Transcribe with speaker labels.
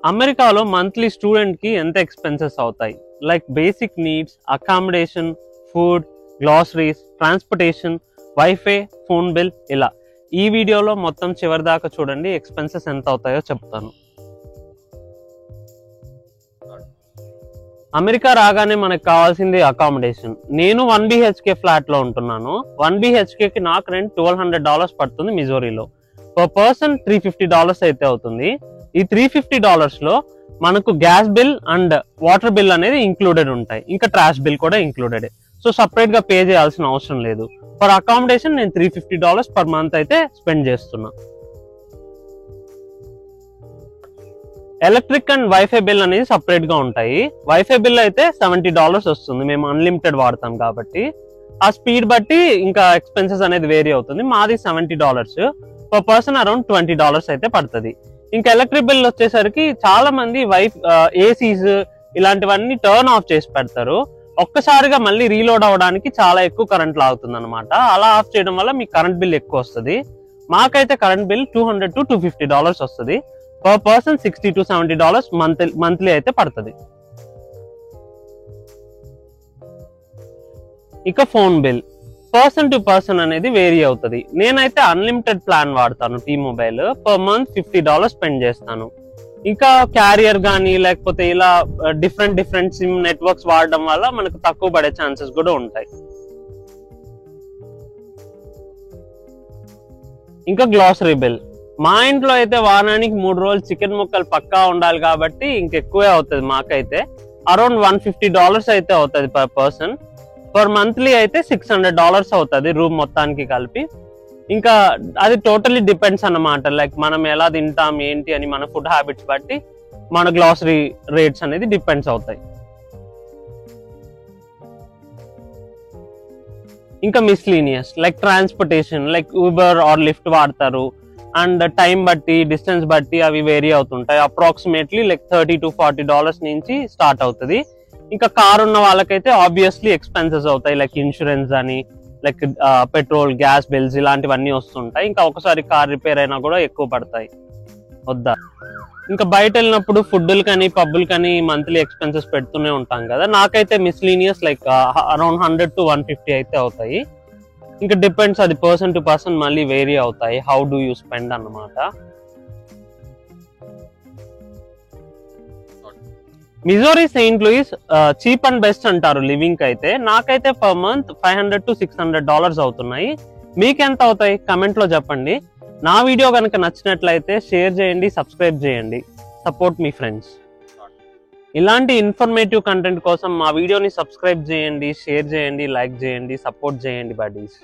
Speaker 1: అమెరికాలో monthly student కి ఎంత ఎక్స్పెన్సెస్ అవుతాయి? Like basic needs, accommodation, food, groceries, transportation, wifi, phone bill, ఇలా. ఈ వీడియోలో మొత్తం చివరి దాకా చూడండి, ఎక్స్పెన్సెస్ ఎంత అవుతాయో చెప్తాను. అమెరికా రాగానే మనకు కావాల్సింది అకామిడేషన్. నేను 1 BHK ఫ్లాట్ లో ఉంటున్నాను. 1 BHK కి నాకు రెంట్ $1,200 పడుతుంది మిజోరీలో. పర్ పర్సన్ $350 అయితే అవుతుంది. ఈ $350 లో మనకు gas bill and water bill అనేది ఇంక్లూడెడ్ ఉంటాయి, ఇంకా ట్రాష్ బిల్ కూడా ఇంక్లూడెడ్. సో సపరేట్ గా పే చేయాల్సిన అవసరం లేదు. ఫర్ అకామిడేషన్ నేను $350 పర్ మంత్ అయితే స్పెండ్ చేస్తున్నా. ఎలక్ట్రిక్ అండ్ వైఫై బిల్ అనేది సపరేట్ గా ఉంటాయి. వైఫై బిల్ అయితే $70 వస్తుంది, మేము అన్లిమిటెడ్ వాడతాం కాబట్టి. ఆ స్పీడ్ బట్టి ఇంకా ఎక్స్పెన్సెస్ అనేది వేరీ అవుతుంది. మాది $70, పర్ పర్సన్ అరౌండ్ $20 అయితే పడుతుంది. ఇంకా ఎలక్ట్రిక్ బిల్ వచ్చేసరికి చాలా మంది ఏసీస్ ఇలాంటివన్నీ టర్న్ ఆఫ్ చేసి పెడతారు. ఒక్కసారిగా మళ్ళీ రీలోడ్ అవ్వడానికి చాలా ఎక్కువ కరెంట్ లాగుతుంది అనమాట. అలా ఆఫ్ చేయడం వల్ల మీకు కరెంట్ బిల్ ఎక్కువ వస్తుంది. మాకైతే కరెంట్ బిల్ $200 to $250 వస్తుంది. పర్ పర్సన్ $60 to $70 మంత్లీ అయితే పడుతుంది. ఇక phone bill person to person అనేది వేరీ అవుతుంది. నేనైతే అన్లిమిటెడ్ ప్లాన్ వాడతాను, T Mobile. Per month $50 spend చేస్తాను. ఇంకా క్యారియర్ కానీ లేకపోతే ఇలా డిఫరెంట్ సిమ్ నెట్వర్క్స్ వాడడం వల్ల మనకు తక్కువ పడే ఛాన్సెస్ కూడా ఉంటాయి. ఇంకా గ్లాసరీ బిల్. మా ఇంట్లో అయితే వారానికి 3 రోజులు చికెన్ ముక్కలు పక్కా ఉండాలి కాబట్టి ఇంకెక్కువే అవుతుంది. మాకైతే అరౌండ్ $150 అయితే అవుతుంది పర్ పర్సన్. పర్ మంత్లీ అయితే $600 అవుతుంది రూమ్ మొత్తానికి కలిపి. ఇంకా అది టోటలీ డిపెండ్స్ అన్నమాట. లైక్ మనం ఎలా తింటాం ఏంటి అని మన ఫుడ్ హ్యాబిట్స్ బట్టి మన గ్లాసరీ రేట్స్ అనేది డిపెండ్స్ అవుతాయి. ఇంకా miscellaneous like transportation, like Uber or Lyft వాడతారు. అండ్ టైం బట్టి, డిస్టెన్స్ బట్టి అవి వేరీ అవుతుంటాయి. అప్రాక్సిమేట్లీ లైక్ $30 to $40 నుంచి స్టార్ట్ అవుతుంది. ఇంకా కార్ ఉన్న వాళ్ళకైతే ఆబ్వియస్లీ ఎక్స్పెన్సెస్ అవుతాయి, లైక్ ఇన్సూరెన్స్ అని, లైక్ పెట్రోల్, గ్యాస్ బిల్స్ ఇలాంటివన్నీ వస్తుంటాయి. ఇంకా ఒకసారి కార్ రిపేర్ అయినా కూడా ఎక్కువ పడతాయి వద్దా. ఇంకా బయట వెళ్ళినప్పుడు ఫుడ్లు కానీ పబ్బులు కానీ మంత్లీ ఎక్స్పెన్సెస్ పెడుతూనే ఉంటాం కదా. నాకైతే మిస్లీనియస్ లైక్ అరౌండ్ $100 to $150 అయితే అవుతాయి. ఇంకా డిపెండ్స్, అది పర్సన్ టు పర్సన్ మళ్ళీ వేరీ అవుతాయి. హౌ డూ యూ స్పెండ్ అన్నమాట. Missouri Saint Louis cheap and best అంటారు లివింగ్ అయితే. నాకైతే పర్ మంత్ $500 to $600 అవుతున్నాయి. మీకెంత అవుతాయి కమెంట్ లో చెప్పండి. నా వీడియో కనుక నచ్చినట్లయితే షేర్ చేయండి, సబ్స్క్రైబ్ చేయండి. సపోర్ట్ మీ ఫ్రెండ్స్. ఇలాంటి ఇన్ఫర్మేటివ్ కంటెంట్ కోసం మా వీడియోని సబ్స్క్రైబ్ చేయండి, షేర్ చేయండి, లైక్ చేయండి, సపోర్ట్ చేయండి బడీస్.